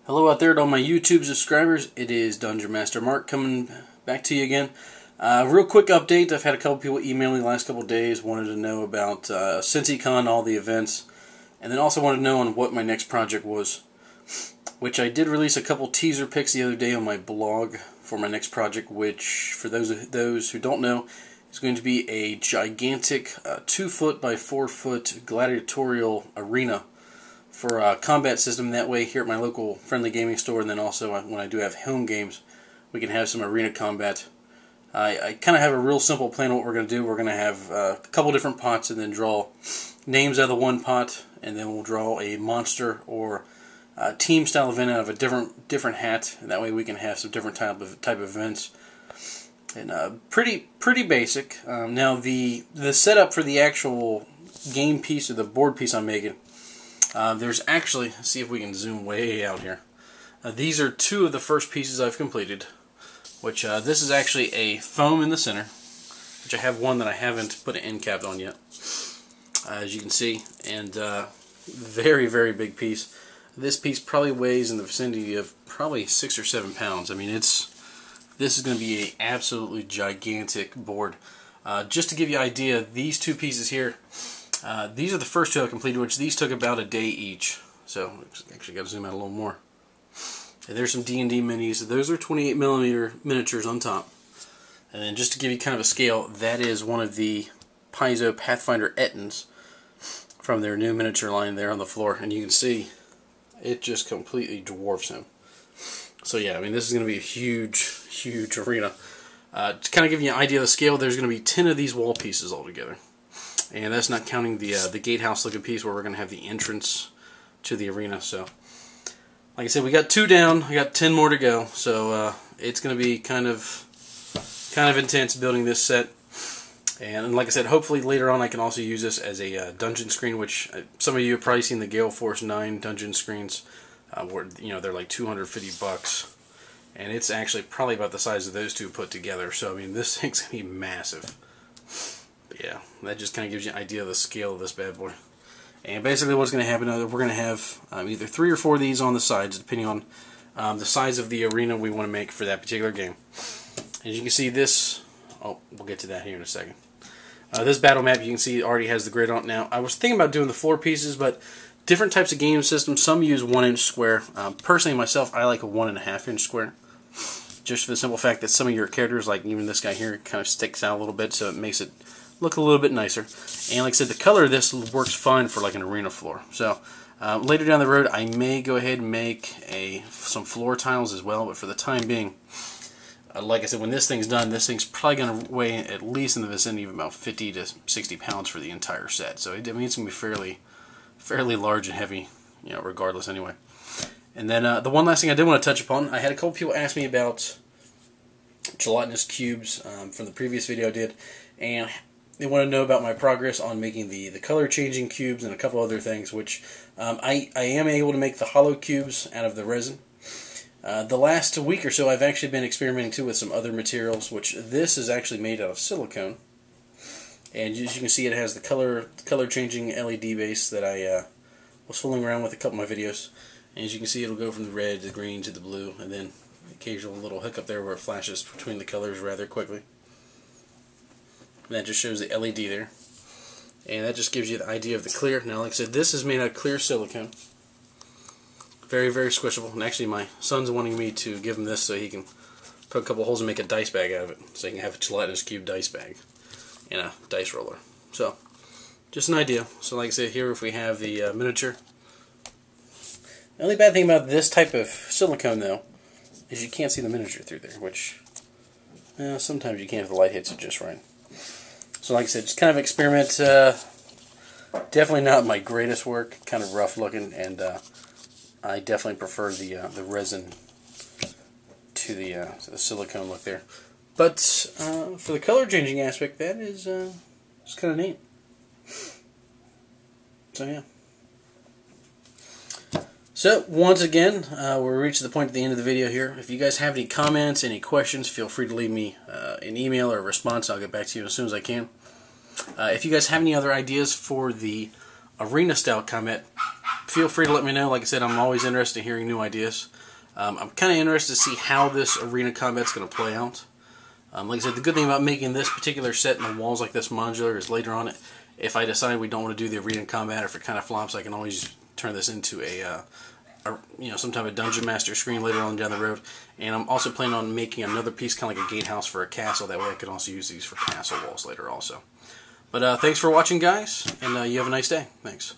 Hello out there to all my YouTube subscribers. It is Dungeon Master Mark coming back to you again. Real quick update. I've had a couple people email me the last couple days, wanted to know about CincyCon, all the events, and then also wanted to know on what my next project was, which I did release a couple teaser pics the other day on my blog for my next project, which, for those who don't know, is going to be a gigantic 2-foot by 4-foot gladiatorial arena for a combat system. That way, here at my local friendly gaming store, and then also when I do have home games, we can have some arena combat. I kind of have a real simple plan of what we're going to do. We're going to have a couple different pots and then draw names out of the one pot, and then we'll draw a monster or team style event out of a different hat, and that way we can have some different type of events. And pretty basic. Now the setup for the actual game piece or the board piece I'm making, there's actually, let's see if we can zoom way out here. These are two of the first pieces I've completed, which this is actually a foam in the center, which I have one that I haven't put an end cap on yet, as you can see, and very big piece. This piece probably weighs in the vicinity of probably 6 or 7 pounds. I mean, this is going to be an absolutely gigantic board. Just to give you an idea, these two pieces here, these are the first two I completed, which these took about a day each. So, actually got to zoom out a little more. And there's some D&D minis. Those are 28mm miniatures on top. And then just to give you kind of a scale, that is one of the Paizo Pathfinder Ettins from their new miniature line there on the floor. And you can see it just completely dwarfs him. So yeah, I mean, this is going to be a huge arena. To kind of give you an idea of the scale, there's going to be 10 of these wall pieces altogether. And that's not counting the gatehouse looking piece where we're going to have the entrance to the arena. So, like I said, we got 2 down. I got 10 more to go. So it's going to be kind of intense building this set. And like I said, hopefully later on I can also use this as a dungeon screen, which some of you have probably seen the Gale Force 9 dungeon screens, where they're like $250, and it's actually probably about the size of those two put together. So I mean, this thing's gonna be massive. But yeah, that just kind of gives you an idea of the scale of this bad boy. And basically, what's going to happen is we're going to have either 3 or 4 of these on the sides, depending on the size of the arena we want to make for that particular game. As you can see, this. Oh, we'll get to that here in a second. This battle map, you can see, already has the grid on it now. I was thinking about doing the floor pieces, but different types of game systems, some use 1-inch square. Personally, myself, I like a 1.5-inch square. Just for the simple fact that some of your characters, like even this guy here, kind of sticks out a little bit, so it makes it look a little bit nicer. And like I said, the color of this works fine for like an arena floor. So later down the road, I may go ahead and make some floor tiles as well, but for the time being, like I said, when this thing's done, this thing's probably going to weigh at least in the vicinity of about 50 to 60 pounds for the entire set. So I mean, it's going to be fairly large and heavy, regardless anyway. And then the one last thing I did want to touch upon, I had a couple people ask me about gelatinous cubes from the previous video I did, and they want to know about my progress on making the color changing cubes and a couple other things, which I am able to make the hollow cubes out of the resin. The last week or so, I've actually been experimenting too with some other materials, which this is actually made out of silicone. And as you can see, it has the color changing LED base that I was fooling around with a couple of my videos. And as you can see, it'll go from the red to the green to the blue, and then occasional little hiccup there where it flashes between the colors rather quickly. And that just shows the LED there. And that just gives you the idea of the clear. Now, like I said, this is made out of clear silicone. Very squishable. And actually, my son's wanting me to give him this so he can put a couple holes and make a dice bag out of it. So he can have a gelatinous cube dice bag and a dice roller. So, just an idea. So like I said, here if we have the miniature. The only bad thing about this type of silicone, though, is you can't see the miniature through there, which sometimes you can if the light hits it just right. So like I said, just kind of experiment. Definitely not my greatest work, kind of rough looking, and I definitely prefer the resin to the silicone look there. But for the color changing aspect, that is it's kind of neat. So yeah. So once again, we're reached the point at the end of the video here. If you guys have any comments, any questions, feel free to leave me an email or a response. I'll get back to you as soon as I can. If you guys have any other ideas for the arena style combat, feel free to let me know. Like I said, I'm always interested in hearing new ideas. I'm kind of interested to see how this arena combat's going to play out. Like I said, the good thing about making this particular set and the walls like this modular is later on, if I decide we don't want to do the arena combat, or if it kind of flops, I can always turn this into some type of Dungeon Master screen later on down the road. And I'm also planning on making another piece, kind of like a gatehouse for a castle. That way I could also use these for castle walls later also. But thanks for watching, guys, and you have a nice day. Thanks.